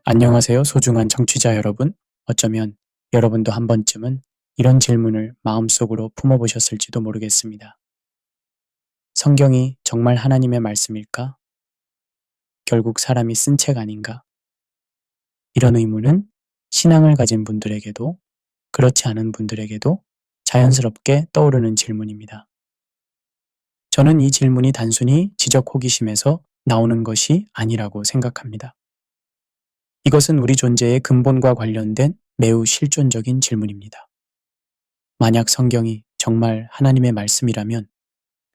안녕하세요, 소중한 청취자 여러분. 어쩌면 여러분도 한 번쯤은 이런 질문을 마음속으로 품어보셨을지도 모르겠습니다. 성경이 정말 하나님의 말씀일까? 결국 사람이 쓴 책 아닌가? 이런 의문은 신앙을 가진 분들에게도 그렇지 않은 분들에게도 자연스럽게 떠오르는 질문입니다. 저는 이 질문이 단순히 지적 호기심에서 나오는 것이 아니라고 생각합니다. 이것은 우리 존재의 근본과 관련된 매우 실존적인 질문입니다. 만약 성경이 정말 하나님의 말씀이라면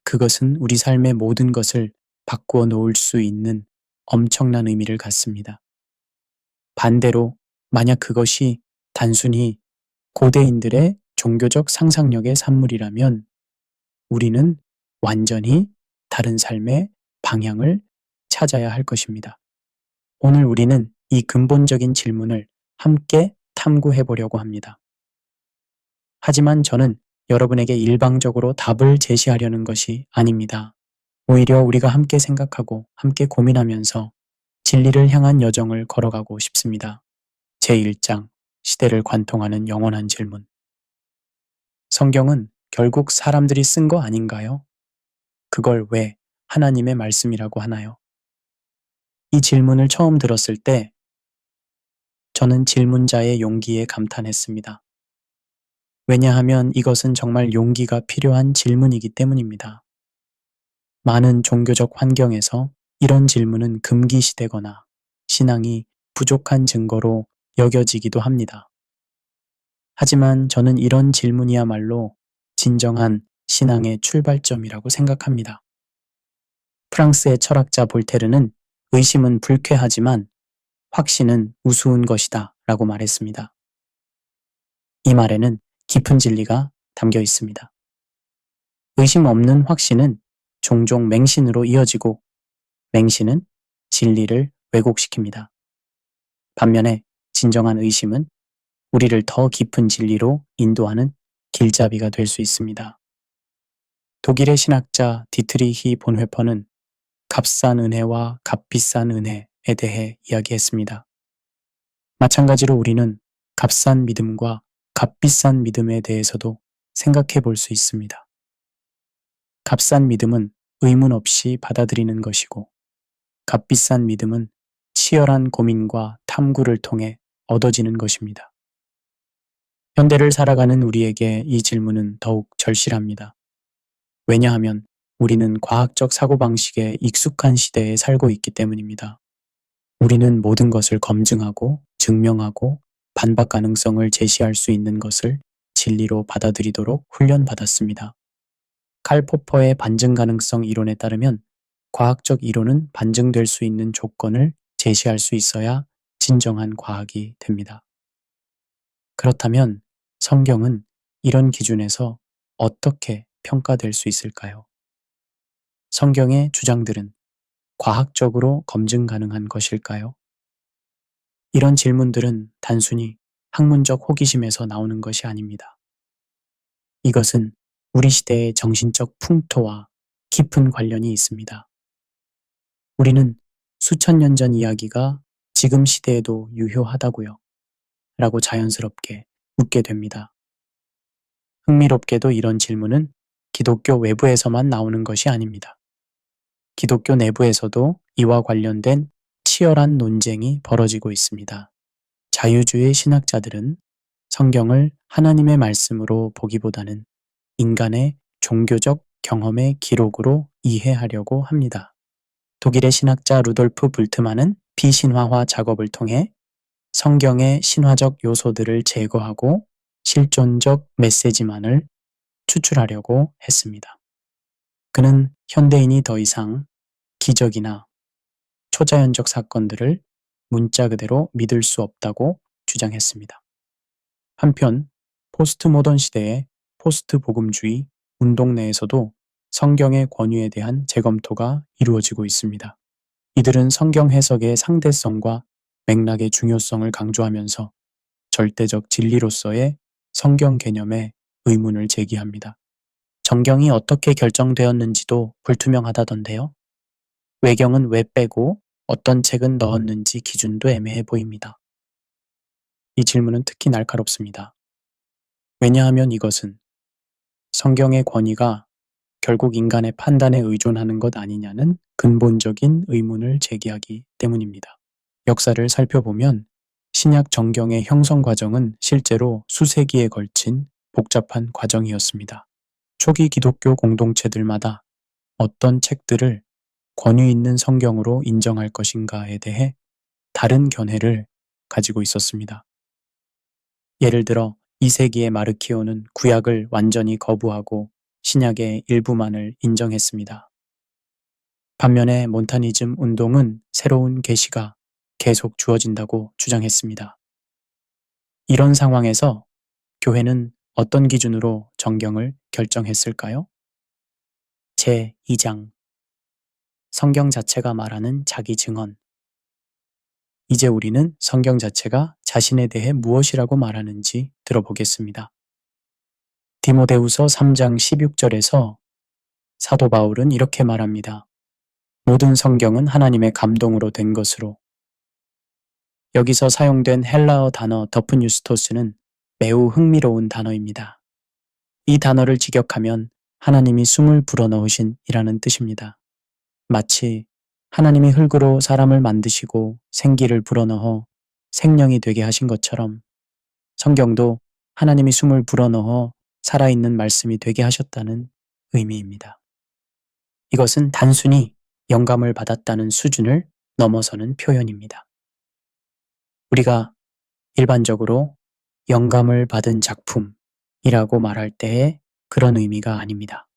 그것은 우리 삶의 모든 것을 바꾸어 놓을 수 있는 엄청난 의미를 갖습니다. 반대로 만약 그것이 단순히 고대인들의 종교적 상상력의 산물이라면 우리는 완전히 다른 삶의 방향을 찾아야 할 것입니다. 오늘 우리는 이 근본적인 질문을 함께 탐구해 보려고 합니다. 하지만 저는 여러분에게 일방적으로 답을 제시하려는 것이 아닙니다. 오히려 우리가 함께 생각하고 함께 고민하면서 진리를 향한 여정을 걸어가고 싶습니다. 제1장, 시대를 관통하는 영원한 질문. 성경은 결국 사람들이 쓴 거 아닌가요? 그걸 왜 하나님의 말씀이라고 하나요? 이 질문을 처음 들었을 때 저는 질문자의 용기에 감탄했습니다. 왜냐하면 이것은 정말 용기가 필요한 질문이기 때문입니다. 많은 종교적 환경에서 이런 질문은 금기시되거나 신앙이 부족한 증거로 여겨지기도 합니다. 하지만 저는 이런 질문이야말로 진정한 신앙의 출발점이라고 생각합니다. 프랑스의 철학자 볼테르는 의심은 불쾌하지만 확신은 우스운 것이다 라고 말했습니다. 이 말에는 깊은 진리가 담겨 있습니다. 의심 없는 확신은 종종 맹신으로 이어지고 맹신은 진리를 왜곡시킵니다. 반면에 진정한 의심은 우리를 더 깊은 진리로 인도하는 길잡이가 될 수 있습니다. 독일의 신학자 디트리히 본회퍼는 값싼 은혜와 값비싼 은혜에 대해 이야기했습니다. 마찬가지로 우리는 값싼 믿음과 값비싼 믿음에 대해서도 생각해 볼 수 있습니다. 값싼 믿음은 의문 없이 받아들이는 것이고 값비싼 믿음은 치열한 고민과 탐구를 통해 얻어지는 것입니다. 현대를 살아가는 우리에게 이 질문은 더욱 절실합니다. 왜냐하면 우리는 과학적 사고방식에 익숙한 시대에 살고 있기 때문입니다. 우리는 모든 것을 검증하고 증명하고 반박 가능성을 제시할 수 있는 것을 진리로 받아들이도록 훈련받았습니다. 칼 포퍼의 반증 가능성 이론에 따르면 과학적 이론은 반증될 수 있는 조건을 제시할 수 있어야 진정한 과학이 됩니다. 그렇다면 성경은 이런 기준에서 어떻게 평가될 수 있을까요? 성경의 주장들은 과학적으로 검증 가능한 것일까요? 이런 질문들은 단순히 학문적 호기심에서 나오는 것이 아닙니다. 이것은 우리 시대의 정신적 풍토와 깊은 관련이 있습니다. 우리는 수천 년 전 이야기가 지금 시대에도 유효하다고요? 라고 자연스럽게 묻게 됩니다. 흥미롭게도 이런 질문은 기독교 외부에서만 나오는 것이 아닙니다. 기독교 내부에서도 이와 관련된 치열한 논쟁이 벌어지고 있습니다. 자유주의 신학자들은 성경을 하나님의 말씀으로 보기보다는 인간의 종교적 경험의 기록으로 이해하려고 합니다. 독일의 신학자 루돌프 불트만은 비신화화 작업을 통해 성경의 신화적 요소들을 제거하고 실존적 메시지만을 추출하려고 했습니다. 그는 현대인이 더 이상 기적이나 초자연적 사건들을 문자 그대로 믿을 수 없다고 주장했습니다. 한편 포스트 모던 시대의 포스트 복음주의 운동 내에서도 성경의 권위에 대한 재검토가 이루어지고 있습니다. 이들은 성경 해석의 상대성과 맥락의 중요성을 강조하면서 절대적 진리로서의 성경 개념에 의문을 제기합니다. 정경이 어떻게 결정되었는지도 불투명하다던데요. 외경은 왜 빼고 어떤 책은 넣었는지 기준도 애매해 보입니다. 이 질문은 특히 날카롭습니다. 왜냐하면 이것은 성경의 권위가 결국 인간의 판단에 의존하는 것 아니냐는 근본적인 의문을 제기하기 때문입니다. 역사를 살펴보면 신약 정경의 형성 과정은 실제로 수세기에 걸친 복잡한 과정이었습니다. 초기 기독교 공동체들마다 어떤 책들을 권위 있는 성경으로 인정할 것인가에 대해 다른 견해를 가지고 있었습니다. 예를 들어 2세기의 마르키오는 구약을 완전히 거부하고 신약의 일부만을 인정했습니다. 반면에 몬타니즘 운동은 새로운 계시가 계속 주어진다고 주장했습니다. 이런 상황에서 교회는 어떤 기준으로 정경을 결정했을까요? 제2장 성경 자체가 말하는 자기 증언. 이제 우리는 성경 자체가 자신에 대해 무엇이라고 말하는지 들어보겠습니다. 디모데후서 3장 16절에서 사도 바울은 이렇게 말합니다. 모든 성경은 하나님의 감동으로 된 것으로. 여기서 사용된 헬라어 단어 더프뉴스토스는 매우 흥미로운 단어입니다. 이 단어를 직역하면 하나님이 숨을 불어넣으신 이라는 뜻입니다. 마치 하나님이 흙으로 사람을 만드시고 생기를 불어넣어 생명이 되게 하신 것처럼 성경도 하나님이 숨을 불어넣어 살아있는 말씀이 되게 하셨다는 의미입니다. 이것은 단순히 영감을 받았다는 수준을 넘어서는 표현입니다. 우리가 일반적으로 영감을 받은 작품이라고 말할 때의 그런 의미가 아닙니다.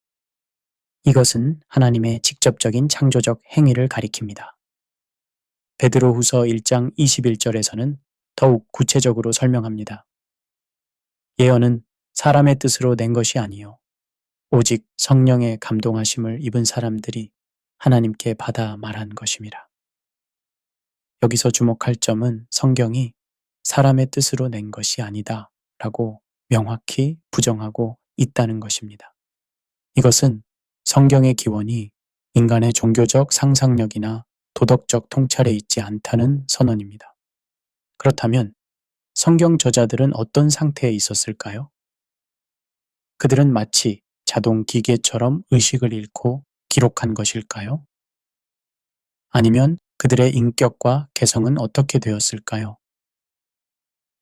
이것은 하나님의 직접적인 창조적 행위를 가리킵니다. 베드로후서 1장 21절에서는 더욱 구체적으로 설명합니다. 예언은 사람의 뜻으로 낸 것이 아니요 오직 성령의 감동하심을 입은 사람들이 하나님께 받아 말한 것임이라. 여기서 주목할 점은 성경이 사람의 뜻으로 낸 것이 아니다 라고 명확히 부정하고 있다는 것입니다. 이것은 성경의 기원이 인간의 종교적 상상력이나 도덕적 통찰에 있지 않다는 선언입니다. 그렇다면 성경 저자들은 어떤 상태에 있었을까요? 그들은 마치 자동 기계처럼 의식을 잃고 기록한 것일까요? 아니면 그들의 인격과 개성은 어떻게 되었을까요?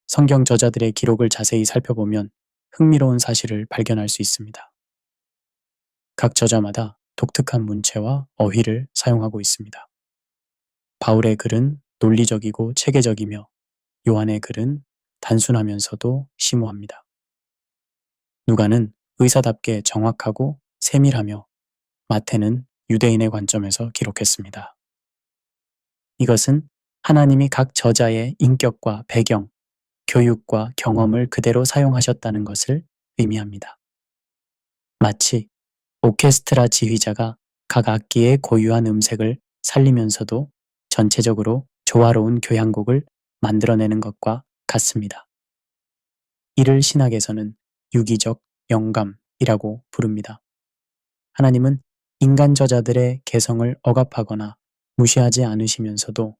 성경 저자들의 기록을 자세히 살펴보면 흥미로운 사실을 발견할 수 있습니다. 각 저자마다 독특한 문체와 어휘를 사용하고 있습니다. 바울의 글은 논리적이고 체계적이며 요한의 글은 단순하면서도 심오합니다. 누가는 의사답게 정확하고 세밀하며 마태는 유대인의 관점에서 기록했습니다. 이것은 하나님이 각 저자의 인격과 배경, 교육과 경험을 그대로 사용하셨다는 것을 의미합니다. 마치 오케스트라 지휘자가 각 악기의 고유한 음색을 살리면서도 전체적으로 조화로운 교향곡을 만들어내는 것과 같습니다. 이를 신학에서는 유기적 영감이라고 부릅니다. 하나님은 인간 저자들의 개성을 억압하거나 무시하지 않으시면서도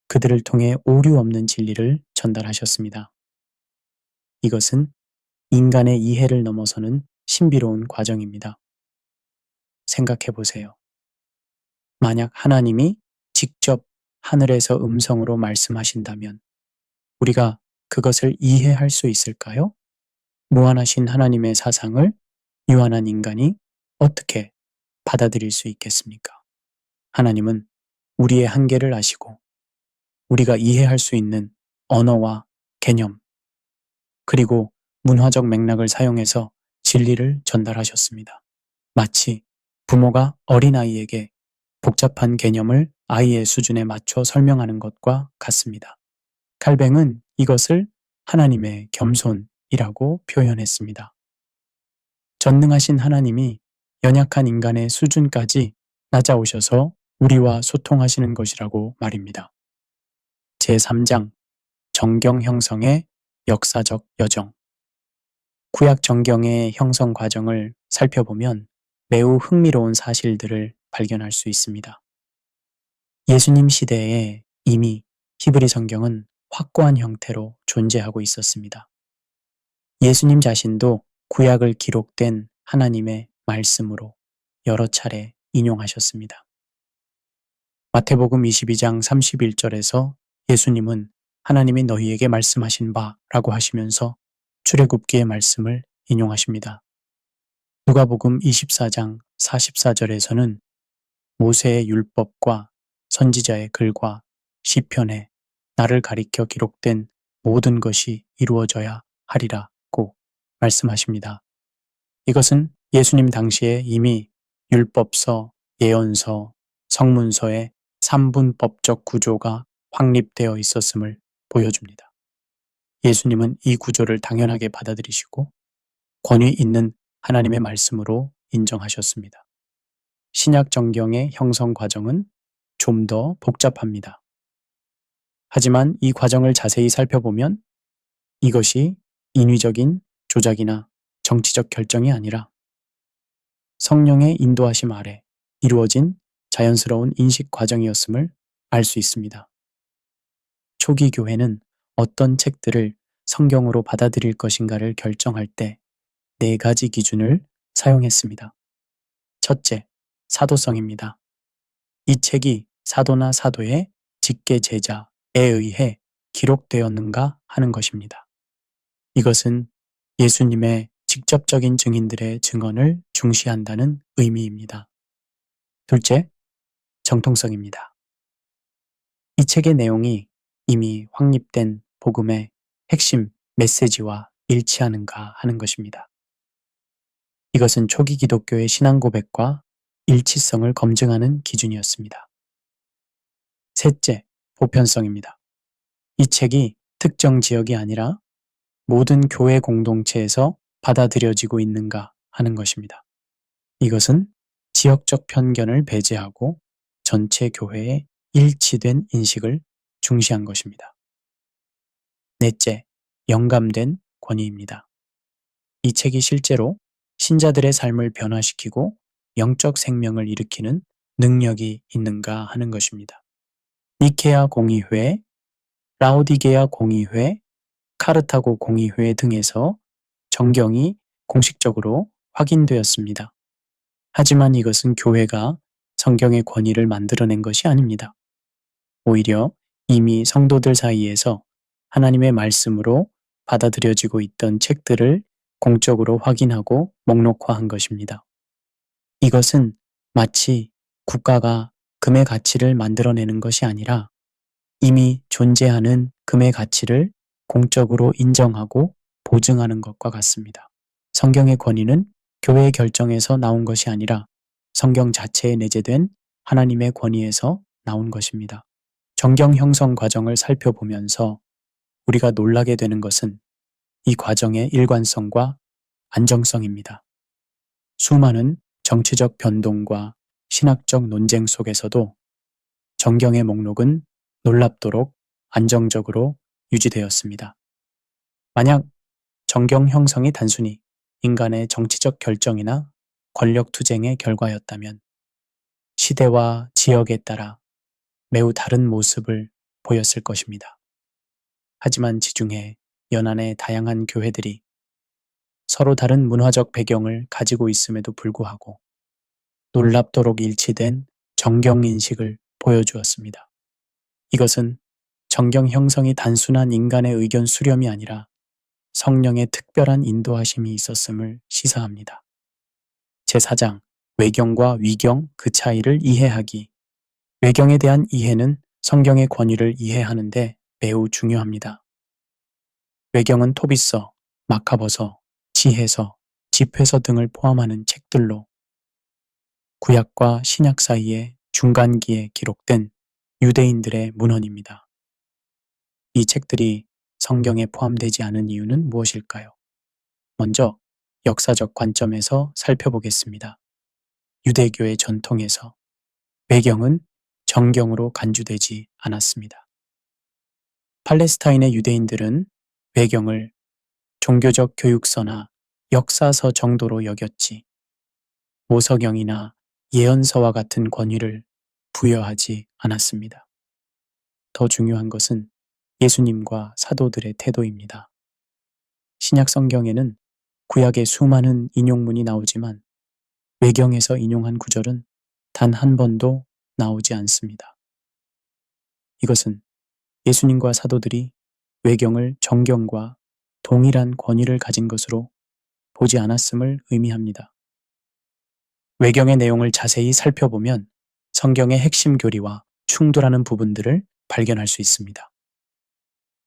그들을 통해 오류 없는 진리를 전달하셨습니다. 이것은 인간의 이해를 넘어서는 신비로운 과정입니다. 생각해 보세요. 만약 하나님이 직접 하늘에서 음성으로 말씀하신다면 우리가 그것을 이해할 수 있을까요? 무한하신 하나님의 사상을 유한한 인간이 어떻게 받아들일 수 있겠습니까? 하나님은 우리의 한계를 아시고 우리가 이해할 수 있는 언어와 개념, 그리고 문화적 맥락을 사용해서 진리를 전달하셨습니다. 마치 부모가 어린아이에게 복잡한 개념을 아이의 수준에 맞춰 설명하는 것과 같습니다. 칼뱅은 이것을 하나님의 겸손이라고 표현했습니다. 전능하신 하나님이 연약한 인간의 수준까지 낮아오셔서 우리와 소통하시는 것이라고 말입니다. 제3장 정경 형성의 역사적 여정. 구약 정경의 형성 과정을 살펴보면 매우 흥미로운 사실들을 발견할 수 있습니다. 예수님 시대에 이미 히브리 성경은 확고한 형태로 존재하고 있었습니다. 예수님 자신도 구약을 기록된 하나님의 말씀으로 여러 차례 인용하셨습니다. 마태복음 22장 31절에서 예수님은 하나님이 너희에게 말씀하신 바라고 하시면서 출애굽기의 말씀을 인용하십니다. 누가복음 24장 44절에서는 모세의 율법과 선지자의 글과 시편에 나를 가리켜 기록된 모든 것이 이루어져야 하리라고 말씀하십니다. 이것은 예수님 당시에 이미 율법서, 예언서, 성문서의 3분법적 구조가 확립되어 있었음을 보여줍니다. 예수님은 이 구조를 당연하게 받아들이시고 권위 있는 하나님의 말씀으로 인정하셨습니다. 신약 정경의 형성 과정은 좀 더 복잡합니다. 하지만 이 과정을 자세히 살펴보면 이것이 인위적인 조작이나 정치적 결정이 아니라 성령의 인도하심 아래 이루어진 자연스러운 인식 과정이었음을 알 수 있습니다. 초기 교회는 어떤 책들을 성경으로 받아들일 것인가를 결정할 때 4가지 기준을 사용했습니다. 첫째, 사도성입니다. 이 책이 사도나 사도의 직계 제자에 의해 기록되었는가 하는 것입니다. 이것은 예수님의 직접적인 증인들의 증언을 중시한다는 의미입니다. 둘째, 정통성입니다. 이 책의 내용이 이미 확립된 복음의 핵심 메시지와 일치하는가 하는 것입니다. 이것은 초기 기독교의 신앙 고백과 일치성을 검증하는 기준이었습니다. 셋째, 보편성입니다. 이 책이 특정 지역이 아니라 모든 교회 공동체에서 받아들여지고 있는가 하는 것입니다. 이것은 지역적 편견을 배제하고 전체 교회의 일치된 인식을 중시한 것입니다. 넷째, 영감된 권위입니다. 이 책이 실제로 신자들의 삶을 변화시키고 영적 생명을 일으키는 능력이 있는가 하는 것입니다. 니케아 공의회, 라오디게아 공의회, 카르타고 공의회 등에서 정경이 공식적으로 확인되었습니다. 하지만 이것은 교회가 성경의 권위를 만들어낸 것이 아닙니다. 오히려 이미 성도들 사이에서 하나님의 말씀으로 받아들여지고 있던 책들을 공적으로 확인하고 목록화한 것입니다. 이것은 마치 국가가 금의 가치를 만들어내는 것이 아니라 이미 존재하는 금의 가치를 공적으로 인정하고 보증하는 것과 같습니다. 성경의 권위는 교회의 결정에서 나온 것이 아니라 성경 자체에 내재된 하나님의 권위에서 나온 것입니다. 정경 형성 과정을 살펴보면서 우리가 놀라게 되는 것은 이 과정의 일관성과 안정성입니다. 수많은 정치적 변동과 신학적 논쟁 속에서도 정경의 목록은 놀랍도록 안정적으로 유지되었습니다. 만약 정경 형성이 단순히 인간의 정치적 결정이나 권력 투쟁의 결과였다면 시대와 지역에 따라 매우 다른 모습을 보였을 것입니다. 하지만 지중해 연안의 다양한 교회들이 서로 다른 문화적 배경을 가지고 있음에도 불구하고 놀랍도록 일치된 정경 인식을 보여주었습니다. 이것은 정경 형성이 단순한 인간의 의견 수렴이 아니라 성령의 특별한 인도하심이 있었음을 시사합니다. 제4장 외경과 위경 그 차이를 이해하기. 외경에 대한 이해는 성경의 권위를 이해하는데 매우 중요합니다. 외경은 토비서, 마카버서, 지혜서, 집회서 등을 포함하는 책들로 구약과 신약 사이의 중간기에 기록된 유대인들의 문헌입니다. 이 책들이 성경에 포함되지 않은 이유는 무엇일까요? 먼저 역사적 관점에서 살펴보겠습니다. 유대교의 전통에서 외경은 정경으로 간주되지 않았습니다. 팔레스타인의 유대인들은 외경을 종교적 교육서나 역사서 정도로 여겼지 모서경이나 예언서와 같은 권위를 부여하지 않았습니다. 더 중요한 것은 예수님과 사도들의 태도입니다. 신약 성경에는 구약의 수많은 인용문이 나오지만 외경에서 인용한 구절은 단 한 번도 나오지 않습니다. 이것은 예수님과 사도들이 외경을 정경과 동일한 권위를 가진 것으로 보지 않았음을 의미합니다. 외경의 내용을 자세히 살펴보면 성경의 핵심 교리와 충돌하는 부분들을 발견할 수 있습니다.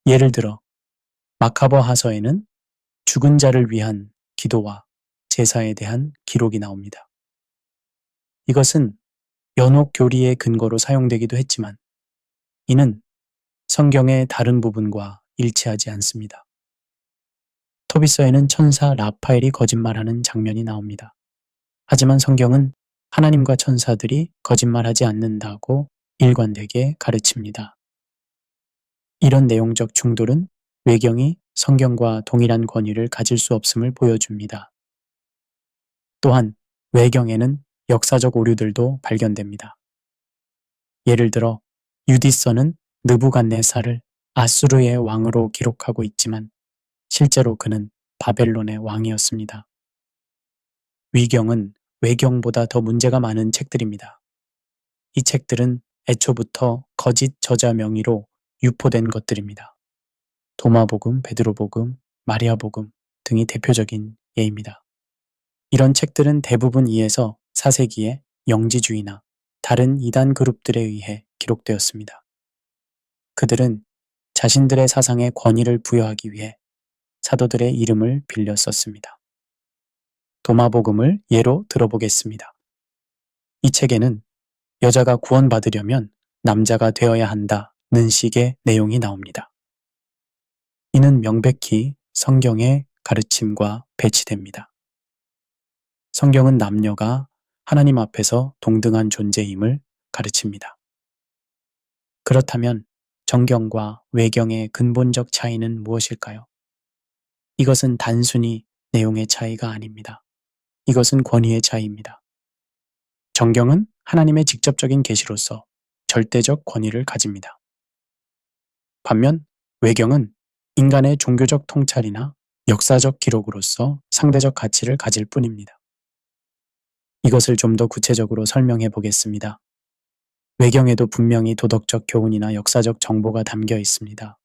예를 들어 마카버하서에는 죽은 자를 위한 기도와 제사에 대한 기록이 나옵니다. 이것은 연옥 교리의 근거로 사용되기도 했지만 이는 성경의 다른 부분과 일치하지 않습니다. 토비서에는 천사 라파엘이 거짓말하는 장면이 나옵니다. 하지만 성경은 하나님과 천사들이 거짓말하지 않는다고 일관되게 가르칩니다. 이런 내용적 충돌은 외경이 성경과 동일한 권위를 가질 수 없음을 보여줍니다. 또한 외경에는 역사적 오류들도 발견됩니다. 예를 들어 유디서는 느부갓네살을 아수르의 왕으로 기록하고 있지만 실제로 그는 바벨론의 왕이었습니다. 위경은 외경보다 더 문제가 많은 책들입니다. 이 책들은 애초부터 거짓 저자 명의로 유포된 것들입니다. 도마복음, 베드로복음, 마리아복음 등이 대표적인 예입니다. 이런 책들은 대부분 이에서 4세기에 영지주의나 다른 이단 그룹들에 의해 기록되었습니다. 그들은 자신들의 사상에 권위를 부여하기 위해 사도들의 이름을 빌려 썼습니다. 도마복음을 예로 들어보겠습니다. 이 책에는 여자가 구원받으려면 남자가 되어야 한다는 식의 내용이 나옵니다. 이는 명백히 성경의 가르침과 배치됩니다. 성경은 남녀가 하나님 앞에서 동등한 존재임을 가르칩니다. 그렇다면 정경과 외경의 근본적 차이는 무엇일까요? 이것은 단순히 내용의 차이가 아닙니다. 이것은 권위의 차이입니다. 정경은 하나님의 직접적인 계시로서 절대적 권위를 가집니다. 반면 외경은 인간의 종교적 통찰이나 역사적 기록으로서 상대적 가치를 가질 뿐입니다. 이것을 좀 더 구체적으로 설명해 보겠습니다. 외경에도 분명히 도덕적 교훈이나 역사적 정보가 담겨 있습니다.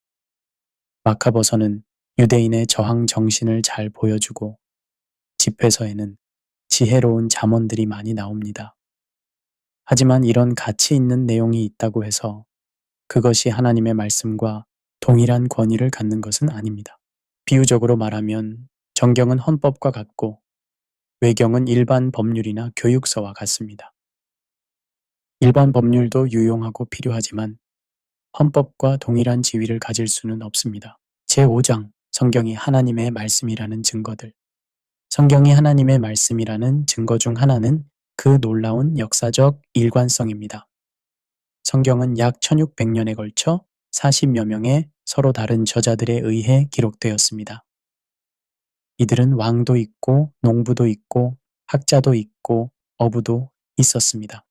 마카버서는 유대인의 저항 정신을 잘 보여주고 집회서에는 지혜로운 잠언들이 많이 나옵니다. 하지만 이런 가치 있는 내용이 있다고 해서 그것이 하나님의 말씀과 동일한 권위를 갖는 것은 아닙니다. 비유적으로 말하면 정경은 헌법과 같고 외경은 일반 법률이나 교육서와 같습니다. 일반 법률도 유용하고 필요하지만 헌법과 동일한 지위를 가질 수는 없습니다. 제5장 성경이 하나님의 말씀이라는 증거들. 성경이 하나님의 말씀이라는 증거 중 하나는 그 놀라운 역사적 일관성입니다. 성경은 약 1600년에 걸쳐 40여 명의 서로 다른 저자들에 의해 기록되었습니다. 이들은 왕도 있고 농부도 있고 학자도 있고 어부도 있었습니다.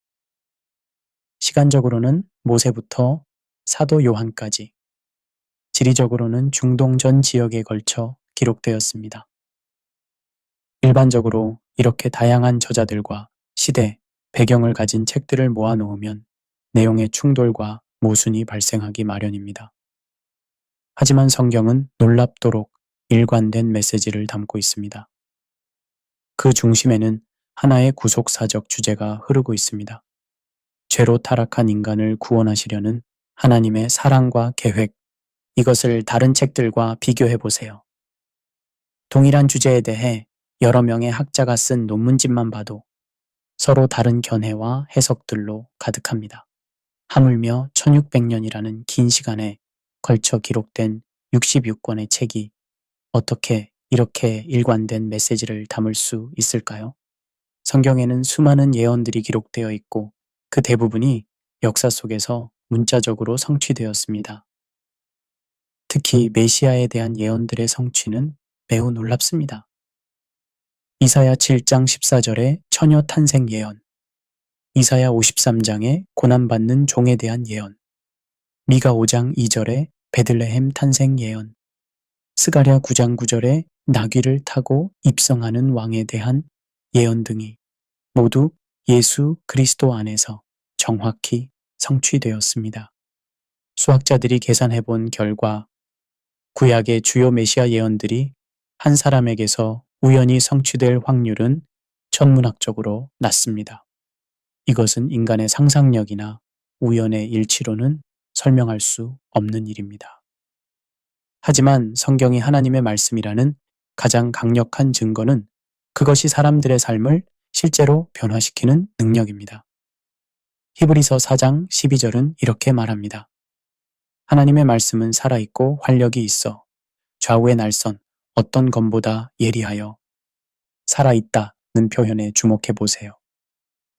시간적으로는 모세부터 사도 요한까지, 지리적으로는 중동 전 지역에 걸쳐 기록되었습니다. 일반적으로 이렇게 다양한 저자들과 시대, 배경을 가진 책들을 모아놓으면 내용의 충돌과 모순이 발생하기 마련입니다. 하지만 성경은 놀랍도록 일관된 메시지를 담고 있습니다. 그 중심에는 하나의 구속사적 주제가 흐르고 있습니다. 죄로 타락한 인간을 구원하시려는 하나님의 사랑과 계획, 이것을 다른 책들과 비교해 보세요. 동일한 주제에 대해 여러 명의 학자가 쓴 논문집만 봐도 서로 다른 견해와 해석들로 가득합니다. 하물며 1600년이라는 긴 시간에 걸쳐 기록된 66권의 책이 어떻게 이렇게 일관된 메시지를 담을 수 있을까요? 성경에는 수많은 예언들이 기록되어 있고 그 대부분이 역사 속에서 문자적으로 성취되었습니다. 특히 메시아에 대한 예언들의 성취는 매우 놀랍습니다. 이사야 7장 14절의 처녀 탄생 예언, 이사야 53장의 고난받는 종에 대한 예언, 미가 5장 2절의 베들레헴 탄생 예언, 스가랴 9장 9절의 나귀를 타고 입성하는 왕에 대한 예언 등이 모두 예수 그리스도 안에서 정확히 성취되었습니다. 수학자들이 계산해 본 결과 구약의 주요 메시아 예언들이 한 사람에게서 우연히 성취될 확률은 천문학적으로 낮습니다. 이것은 인간의 상상력이나 우연의 일치로는 설명할 수 없는 일입니다. 하지만 성경이 하나님의 말씀이라는 가장 강력한 증거는 그것이 사람들의 삶을 실제로 변화시키는 능력입니다. 히브리서 4장 12절은 이렇게 말합니다. 하나님의 말씀은 살아있고 활력이 있어 좌우의 날선 어떤 검보다 예리하여 살아있다는 표현에 주목해 보세요.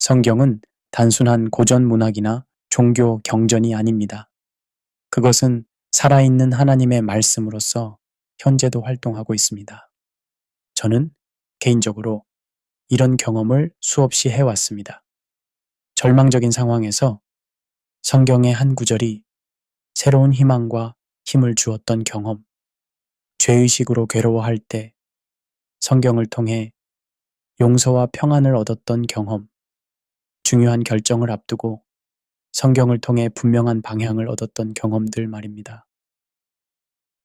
성경은 단순한 고전 문학이나 종교 경전이 아닙니다. 그것은 살아있는 하나님의 말씀으로서 현재도 활동하고 있습니다. 저는 개인적으로 이런 경험을 수없이 해왔습니다. 절망적인 상황에서 성경의 한 구절이 새로운 희망과 힘을 주었던 경험, 죄의식으로 괴로워할 때 성경을 통해 용서와 평안을 얻었던 경험, 중요한 결정을 앞두고 성경을 통해 분명한 방향을 얻었던 경험들 말입니다.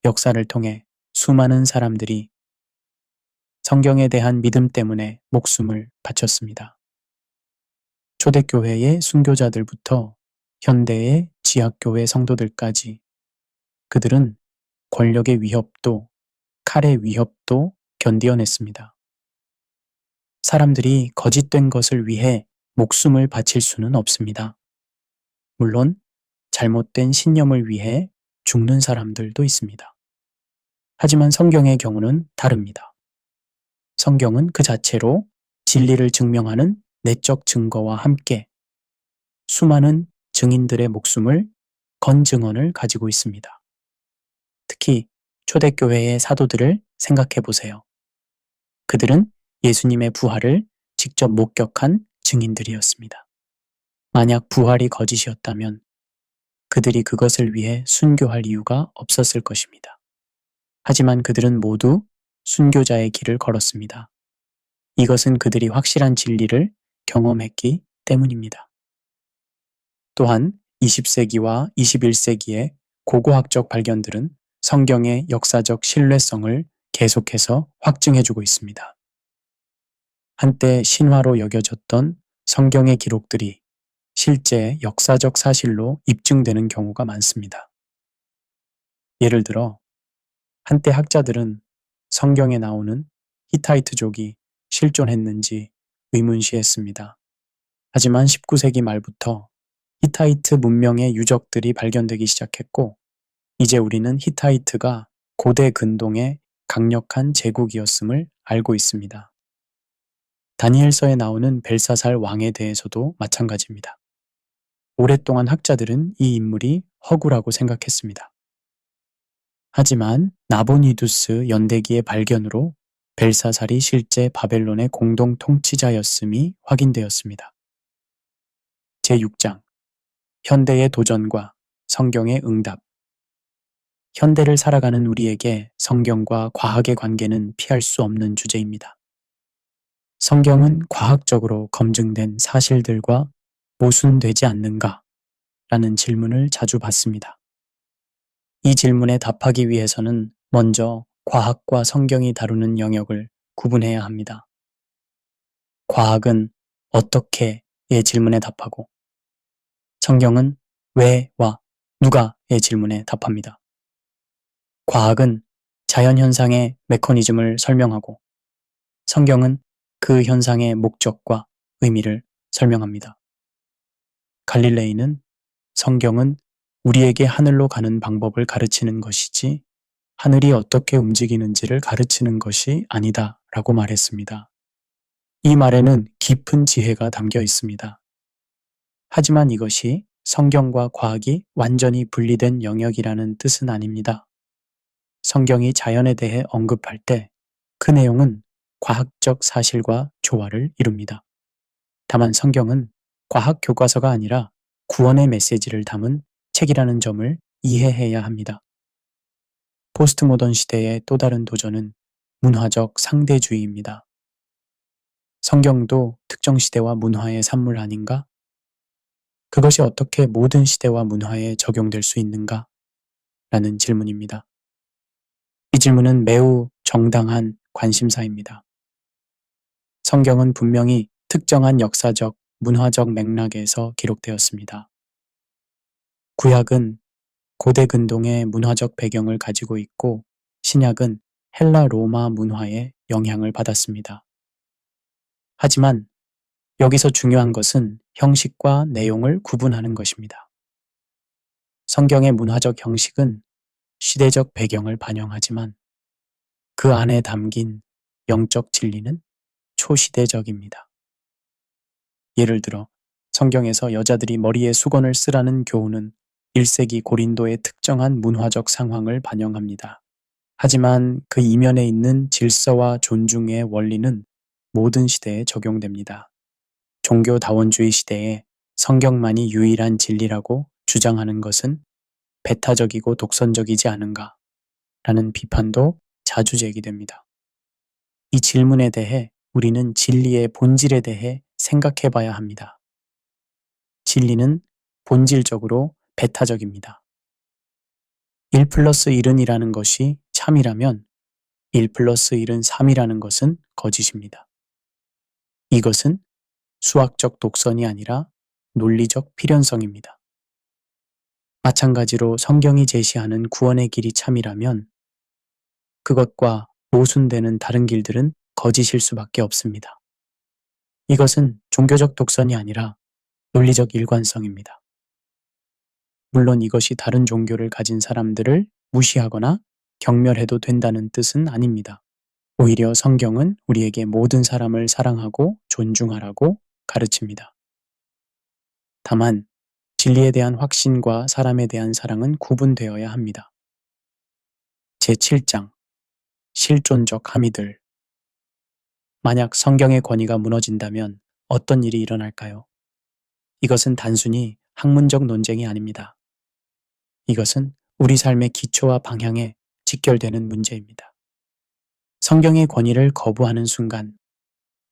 역사를 통해 수많은 사람들이 성경에 대한 믿음 때문에 목숨을 바쳤습니다. 초대교회의 순교자들부터 현대의 지하교회 성도들까지 그들은 권력의 위협도 칼의 위협도 견디어냈습니다. 사람들이 거짓된 것을 위해 목숨을 바칠 수는 없습니다. 물론 잘못된 신념을 위해 죽는 사람들도 있습니다. 하지만 성경의 경우는 다릅니다. 성경은 그 자체로 진리를 증명하는 내적 증거와 함께 수많은 증인들의 목숨을 건 증언을 가지고 있습니다. 특히 초대교회의 사도들을 생각해 보세요. 그들은 예수님의 부활을 직접 목격한 증인들이었습니다. 만약 부활이 거짓이었다면 그들이 그것을 위해 순교할 이유가 없었을 것입니다. 하지만 그들은 모두 순교자의 길을 걸었습니다. 이것은 그들이 확실한 진리를 경험했기 때문입니다. 또한 20세기와 21세기의 고고학적 발견들은 성경의 역사적 신뢰성을 계속해서 확증해주고 있습니다. 한때 신화로 여겨졌던 성경의 기록들이 실제 역사적 사실로 입증되는 경우가 많습니다. 예를 들어 한때 학자들은 성경에 나오는 히타이트족이 실존했는지 의문시했습니다. 하지만 19세기 말부터 히타이트 문명의 유적들이 발견되기 시작했고 이제 우리는 히타이트가 고대 근동의 강력한 제국이었음을 알고 있습니다. 다니엘서에 나오는 벨사살 왕에 대해서도 마찬가지입니다. 오랫동안 학자들은 이 인물이 허구라고 생각했습니다. 하지만 나보니두스 연대기의 발견으로 벨사살이 실제 바벨론의 공동 통치자였음이 확인되었습니다. 제6장 현대의 도전과 성경의 응답. 현대를 살아가는 우리에게 성경과 과학의 관계는 피할 수 없는 주제입니다. 성경은 과학적으로 검증된 사실들과 모순되지 않는가? 라는 질문을 자주 받습니다. 이 질문에 답하기 위해서는 먼저 과학과 성경이 다루는 영역을 구분해야 합니다. 과학은 어떻게의 질문에 답하고 성경은 왜와 누가의 질문에 답합니다. 과학은 자연현상의 메커니즘을 설명하고 성경은 그 현상의 목적과 의미를 설명합니다. 갈릴레이는 성경은 우리에게 하늘로 가는 방법을 가르치는 것이지 하늘이 어떻게 움직이는지를 가르치는 것이 아니다 라고 말했습니다. 이 말에는 깊은 지혜가 담겨 있습니다. 하지만 이것이 성경과 과학이 완전히 분리된 영역이라는 뜻은 아닙니다. 성경이 자연에 대해 언급할 때 그 내용은 과학적 사실과 조화를 이룹니다. 다만 성경은 과학 교과서가 아니라 구원의 메시지를 담은 책이라는 점을 이해해야 합니다. 포스트모던 시대의 또 다른 도전은 문화적 상대주의입니다. 성경도 특정 시대와 문화의 산물 아닌가? 그것이 어떻게 모든 시대와 문화에 적용될 수 있는가? 라는 질문입니다. 이 질문은 매우 정당한 관심사입니다. 성경은 분명히 특정한 역사적, 문화적 맥락에서 기록되었습니다. 구약은 고대 근동의 문화적 배경을 가지고 있고 신약은 헬라 로마 문화의 영향을 받았습니다. 하지만 여기서 중요한 것은 형식과 내용을 구분하는 것입니다. 성경의 문화적 형식은 시대적 배경을 반영하지만 그 안에 담긴 영적 진리는 초시대적입니다. 예를 들어 성경에서 여자들이 머리에 수건을 쓰라는 교훈은 1세기 고린도의 특정한 문화적 상황을 반영합니다. 하지만 그 이면에 있는 질서와 존중의 원리는 모든 시대에 적용됩니다. 종교다원주의 시대에 성경만이 유일한 진리라고 주장하는 것은 배타적이고 독선적이지 않은가 라는 비판도 자주 제기됩니다. 이 질문에 대해 우리는 진리의 본질에 대해 생각해 봐야 합니다. 진리는 본질적으로 배타적입니다. 1 플러스 1은 이라는 것이 참이라면 1 플러스 1은 3이라는 것은 거짓입니다. 이것은 수학적 독선이 아니라 논리적 필연성입니다. 마찬가지로 성경이 제시하는 구원의 길이 참이라면 그것과 모순되는 다른 길들은 거짓일 수밖에 없습니다. 이것은 종교적 독선이 아니라 논리적 일관성입니다. 물론 이것이 다른 종교를 가진 사람들을 무시하거나 경멸해도 된다는 뜻은 아닙니다. 오히려 성경은 우리에게 모든 사람을 사랑하고 존중하라고 가르칩니다. 다만 진리에 대한 확신과 사람에 대한 사랑은 구분되어야 합니다. 제7장 실존적 함의들. 만약 성경의 권위가 무너진다면 어떤 일이 일어날까요? 이것은 단순히 학문적 논쟁이 아닙니다. 이것은 우리 삶의 기초와 방향에 직결되는 문제입니다. 성경의 권위를 거부하는 순간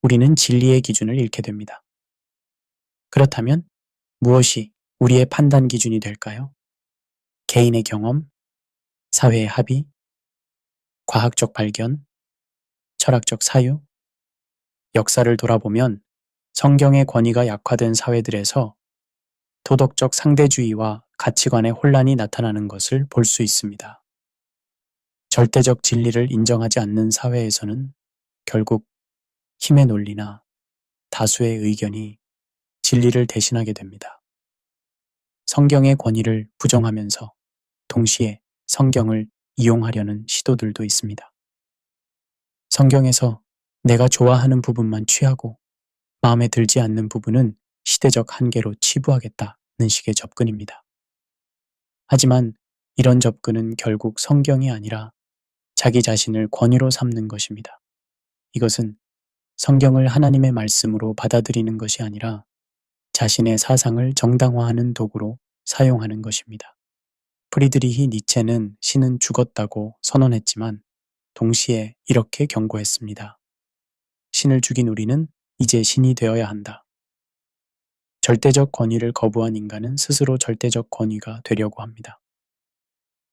우리는 진리의 기준을 잃게 됩니다. 그렇다면 무엇이 우리의 판단 기준이 될까요? 개인의 경험, 사회의 합의, 과학적 발견, 철학적 사유, 역사를 돌아보면 성경의 권위가 약화된 사회들에서 도덕적 상대주의와 가치관의 혼란이 나타나는 것을 볼 수 있습니다. 절대적 진리를 인정하지 않는 사회에서는 결국 힘의 논리나 다수의 의견이 진리를 대신하게 됩니다. 성경의 권위를 부정하면서 동시에 성경을 이용하려는 시도들도 있습니다. 성경에서 내가 좋아하는 부분만 취하고 마음에 들지 않는 부분은 시대적 한계로 치부하겠다는 식의 접근입니다. 하지만 이런 접근은 결국 성경이 아니라 자기 자신을 권위로 삼는 것입니다. 이것은 성경을 하나님의 말씀으로 받아들이는 것이 아니라 자신의 사상을 정당화하는 도구로 사용하는 것입니다. 프리드리히 니체는 신은 죽었다고 선언했지만 동시에 이렇게 경고했습니다. 신을 죽인 우리는 이제 신이 되어야 한다. 절대적 권위를 거부한 인간은 스스로 절대적 권위가 되려고 합니다.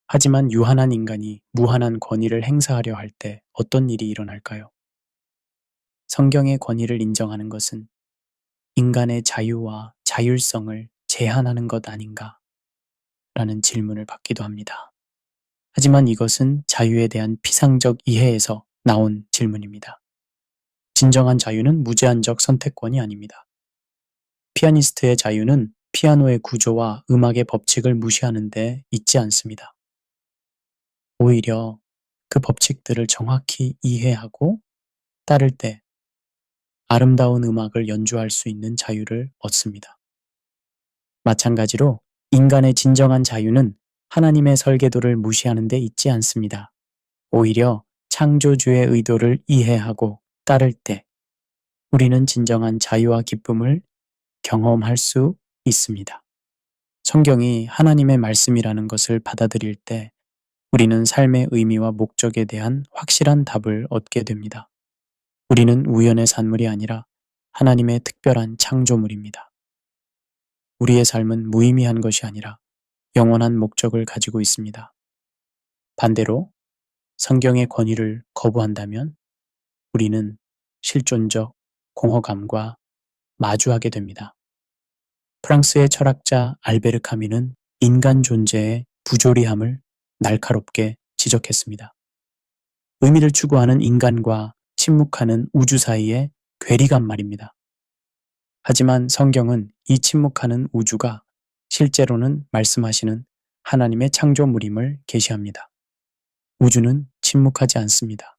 하지만 유한한 인간이 무한한 권위를 행사하려 할 때 어떤 일이 일어날까요? 성경의 권위를 인정하는 것은 인간의 자유와 자율성을 제한하는 것 아닌가? 라는 질문을 받기도 합니다. 하지만 이것은 자유에 대한 피상적 이해에서 나온 질문입니다. 진정한 자유는 무제한적 선택권이 아닙니다. 피아니스트의 자유는 피아노의 구조와 음악의 법칙을 무시하는 데 있지 않습니다. 오히려 그 법칙들을 정확히 이해하고 따를 때 아름다운 음악을 연주할 수 있는 자유를 얻습니다. 마찬가지로 인간의 진정한 자유는 하나님의 설계도를 무시하는 데 있지 않습니다. 오히려 창조주의 의도를 이해하고 따를 때 우리는 진정한 자유와 기쁨을 경험할 수 있습니다. 성경이 하나님의 말씀이라는 것을 받아들일 때 우리는 삶의 의미와 목적에 대한 확실한 답을 얻게 됩니다. 우리는 우연의 산물이 아니라 하나님의 특별한 창조물입니다. 우리의 삶은 무의미한 것이 아니라 영원한 목적을 가지고 있습니다. 반대로 성경의 권위를 거부한다면 우리는 실존적 공허감과 마주하게 됩니다. 프랑스의 철학자 알베르 카뮈는 인간 존재의 부조리함을 날카롭게 지적했습니다. 의미를 추구하는 인간과 침묵하는 우주 사이의 괴리감 말입니다. 하지만 성경은 이 침묵하는 우주가 실제로는 말씀하시는 하나님의 창조물임을 계시합니다. 우주는 침묵하지 않습니다.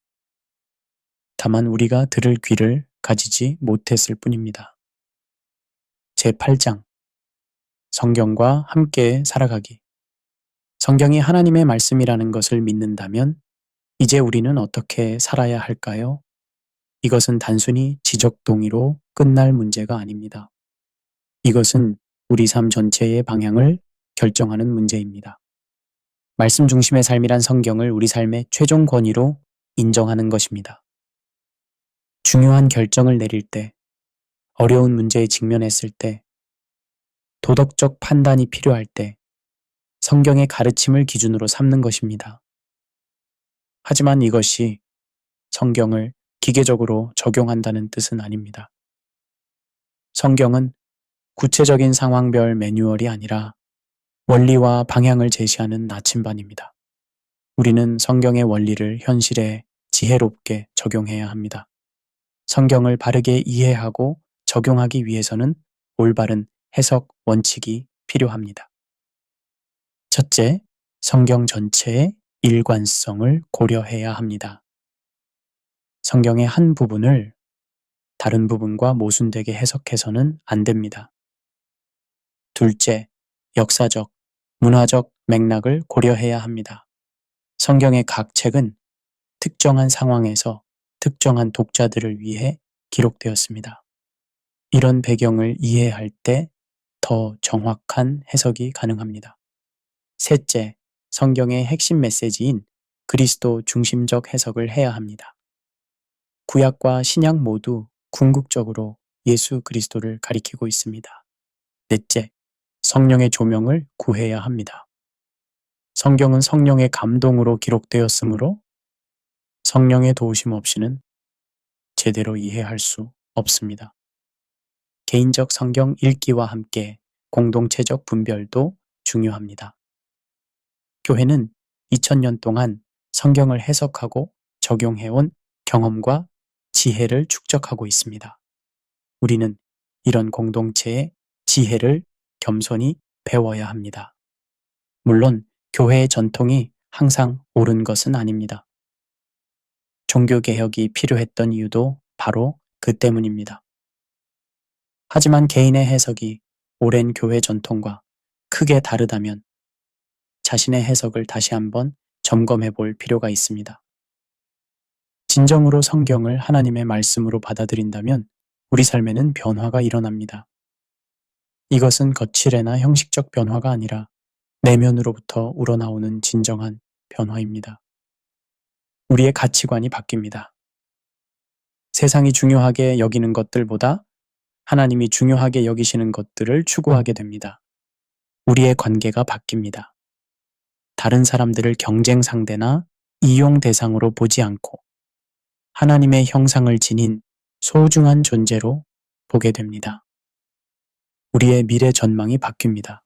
다만 우리가 들을 귀를 가지지 못했을 뿐입니다. 제8장 성경과 함께 살아가기. 성경이 하나님의 말씀이라는 것을 믿는다면 이제 우리는 어떻게 살아야 할까요? 이것은 단순히 지적 동의로 끝날 문제가 아닙니다. 이것은 우리 삶 전체의 방향을 결정하는 문제입니다. 말씀 중심의 삶이란 성경을 우리 삶의 최종 권위로 인정하는 것입니다. 중요한 결정을 내릴 때, 어려운 문제에 직면했을 때, 도덕적 판단이 필요할 때, 성경의 가르침을 기준으로 삼는 것입니다. 하지만 이것이 성경을 기계적으로 적용한다는 뜻은 아닙니다. 성경은 구체적인 상황별 매뉴얼이 아니라 원리와 방향을 제시하는 나침반입니다. 우리는 성경의 원리를 현실에 지혜롭게 적용해야 합니다. 성경을 바르게 이해하고 적용하기 위해서는 올바른 해석 원칙이 필요합니다. 첫째, 성경 전체의 일관성을 고려해야 합니다. 성경의 한 부분을 다른 부분과 모순되게 해석해서는 안 됩니다. 둘째, 역사적, 문화적 맥락을 고려해야 합니다. 성경의 각 책은 특정한 상황에서 특정한 독자들을 위해 기록되었습니다. 이런 배경을 이해할 때 더 정확한 해석이 가능합니다. 셋째, 성경의 핵심 메시지인 그리스도 중심적 해석을 해야 합니다. 구약과 신약 모두 궁극적으로 예수 그리스도를 가리키고 있습니다. 넷째, 성령의 조명을 구해야 합니다. 성경은 성령의 감동으로 기록되었으므로 성령의 도우심 없이는 제대로 이해할 수 없습니다. 개인적 성경 읽기와 함께 공동체적 분별도 중요합니다. 교회는 2000년 동안 성경을 해석하고 적용해온 경험과 지혜를 축적하고 있습니다. 우리는 이런 공동체의 지혜를 겸손히 배워야 합니다. 물론 교회의 전통이 항상 옳은 것은 아닙니다. 종교개혁이 필요했던 이유도 바로 그 때문입니다. 하지만 개인의 해석이 오랜 교회 전통과 크게 다르다면 자신의 해석을 다시 한번 점검해 볼 필요가 있습니다. 진정으로 성경을 하나님의 말씀으로 받아들인다면 우리 삶에는 변화가 일어납니다. 이것은 거칠애나 형식적 변화가 아니라 내면으로부터 우러나오는 진정한 변화입니다. 우리의 가치관이 바뀝니다. 세상이 중요하게 여기는 것들보다 하나님이 중요하게 여기시는 것들을 추구하게 됩니다. 우리의 관계가 바뀝니다. 다른 사람들을 경쟁 상대나 이용 대상으로 보지 않고 하나님의 형상을 지닌 소중한 존재로 보게 됩니다. 우리의 미래 전망이 바뀝니다.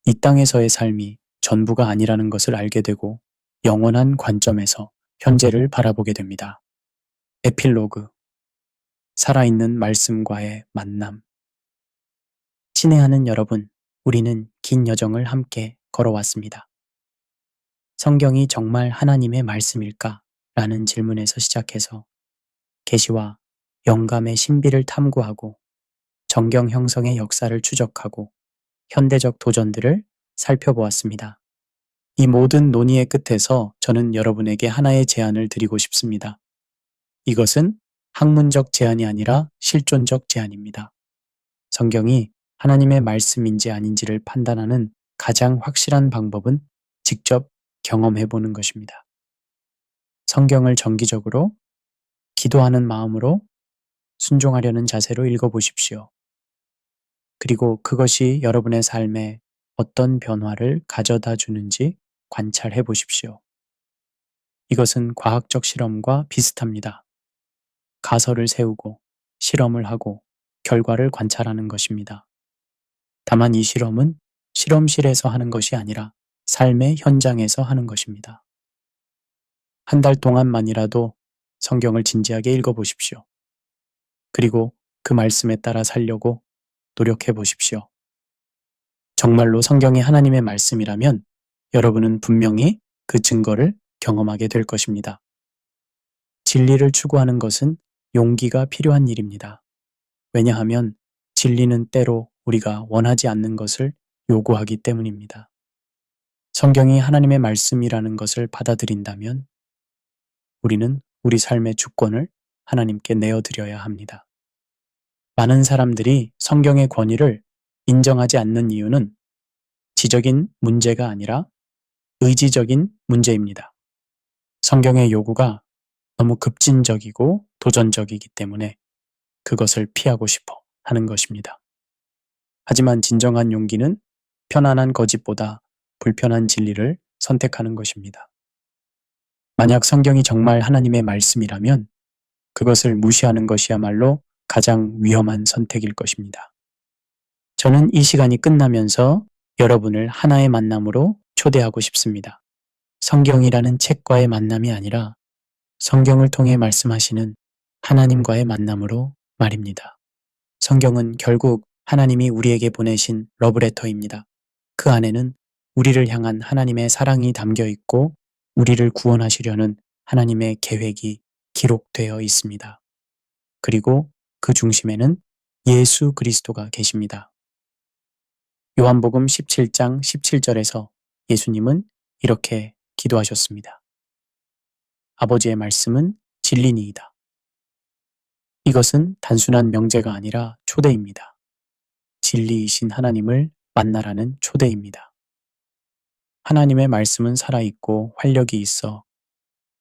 이 땅에서의 삶이 전부가 아니라는 것을 알게 되고 영원한 관점에서 현재를 바라보게 됩니다. 에필로그 살아있는 말씀과의 만남. 친애하는 여러분, 우리는 긴 여정을 함께 걸어왔습니다. 성경이 정말 하나님의 말씀일까? 라는 질문에서 시작해서 계시와 영감의 신비를 탐구하고 정경 형성의 역사를 추적하고 현대적 도전들을 살펴보았습니다. 이 모든 논의의 끝에서 저는 여러분에게 하나의 제안을 드리고 싶습니다. 이것은 학문적 제안이 아니라 실존적 제안입니다. 성경이 하나님의 말씀인지 아닌지를 판단하는 가장 확실한 방법은 직접 경험해 보는 것입니다. 성경을 정기적으로 기도하는 마음으로 순종하려는 자세로 읽어보십시오. 그리고 그것이 여러분의 삶에 어떤 변화를 가져다 주는지 관찰해 보십시오. 이것은 과학적 실험과 비슷합니다. 가설을 세우고 실험을 하고 결과를 관찰하는 것입니다. 다만 이 실험은 실험실에서 하는 것이 아니라 삶의 현장에서 하는 것입니다. 한 달 동안만이라도 성경을 진지하게 읽어보십시오. 그리고 그 말씀에 따라 살려고 노력해 보십시오. 정말로 성경이 하나님의 말씀이라면 여러분은 분명히 그 증거를 경험하게 될 것입니다. 진리를 추구하는 것은 용기가 필요한 일입니다. 왜냐하면 진리는 때로 우리가 원하지 않는 것을 요구하기 때문입니다. 성경이 하나님의 말씀이라는 것을 받아들인다면 우리는 우리 삶의 주권을 하나님께 내어드려야 합니다. 많은 사람들이 성경의 권위를 인정하지 않는 이유는 지적인 문제가 아니라 의지적인 문제입니다. 성경의 요구가 너무 급진적이고 도전적이기 때문에 그것을 피하고 싶어 하는 것입니다. 하지만 진정한 용기는 편안한 거짓보다 불편한 진리를 선택하는 것입니다. 만약 성경이 정말 하나님의 말씀이라면 그것을 무시하는 것이야말로 가장 위험한 선택일 것입니다. 저는 이 시간이 끝나면서 여러분을 하나의 만남으로 초대하고 싶습니다. 성경이라는 책과의 만남이 아니라 성경을 통해 말씀하시는 하나님과의 만남으로 말입니다. 성경은 결국 하나님이 우리에게 보내신 러브레터입니다. 그 안에는 우리를 향한 하나님의 사랑이 담겨 있고 우리를 구원하시려는 하나님의 계획이 기록되어 있습니다. 그리고 그 중심에는 예수 그리스도가 계십니다. 요한복음 17장 17절에서 예수님은 이렇게 기도하셨습니다. 아버지의 말씀은 진리니이다. 이것은 단순한 명제가 아니라 초대입니다. 진리이신 하나님을 만나라는 초대입니다. 하나님의 말씀은 살아있고 활력이 있어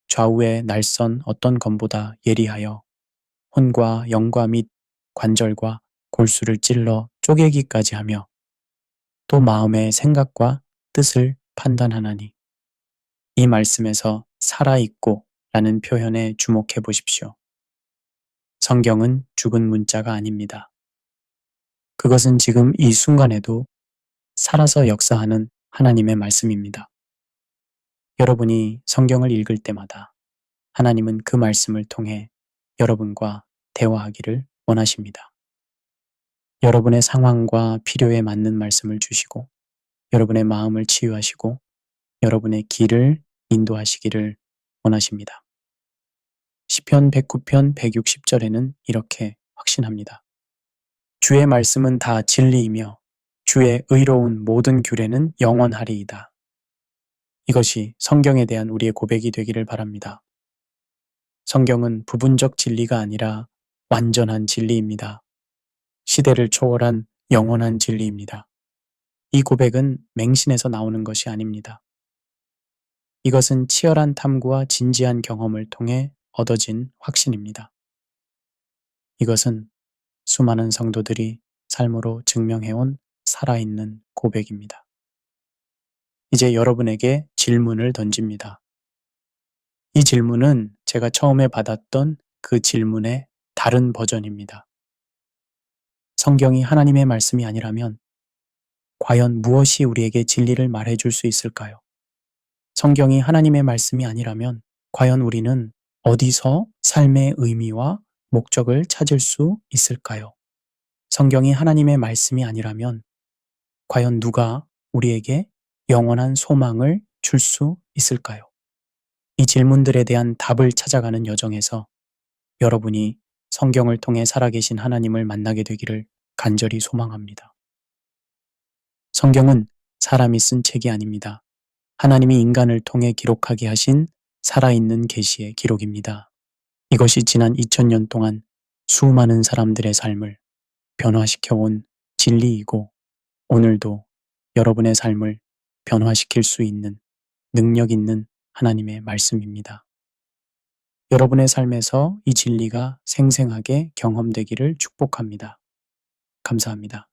좌우의 날선 어떤 검보다 예리하여 혼과 영과 및 관절과 골수를 찔러 쪼개기까지 하며 또 마음의 생각과 뜻을 판단하나니 이 말씀에서 살아있고 라는 표현에 주목해 보십시오. 성경은 죽은 문자가 아닙니다. 그것은 지금 이 순간에도 살아서 역사하는 하나님의 말씀입니다. 여러분이 성경을 읽을 때마다 하나님은 그 말씀을 통해 여러분과 대화하기를 원하십니다. 여러분의 상황과 필요에 맞는 말씀을 주시고 여러분의 마음을 치유하시고 여러분의 길을 인도하시기를 원하십니다. 시편 109편 160절에는 이렇게 확신합니다. 주의 말씀은 다 진리이며 주의 의로운 모든 규례는 영원하리이다. 이것이 성경에 대한 우리의 고백이 되기를 바랍니다. 성경은 부분적 진리가 아니라 완전한 진리입니다. 시대를 초월한 영원한 진리입니다. 이 고백은 맹신에서 나오는 것이 아닙니다. 이것은 치열한 탐구와 진지한 경험을 통해 얻어진 확신입니다. 이것은 수많은 성도들이 삶으로 증명해온 살아있는 고백입니다. 이제 여러분에게 질문을 던집니다. 이 질문은 제가 처음에 받았던 그 질문의 다른 버전입니다. 성경이 하나님의 말씀이 아니라면 과연 무엇이 우리에게 진리를 말해줄 수 있을까요? 성경이 하나님의 말씀이 아니라면 과연 우리는 어디서 삶의 의미와 목적을 찾을 수 있을까요? 성경이 하나님의 말씀이 아니라면 과연 누가 우리에게 영원한 소망을 줄 수 있을까요? 이 질문들에 대한 답을 찾아가는 여정에서 여러분이 성경을 통해 살아계신 하나님을 만나게 되기를 간절히 소망합니다. 성경은 사람이 쓴 책이 아닙니다. 하나님이 인간을 통해 기록하게 하신 살아있는 계시의 기록입니다. 이것이 지난 2000년 동안 수많은 사람들의 삶을 변화시켜온 진리이고 오늘도 여러분의 삶을 변화시킬 수 있는 능력 있는 하나님의 말씀입니다. 여러분의 삶에서 이 진리가 생생하게 경험되기를 축복합니다. 감사합니다.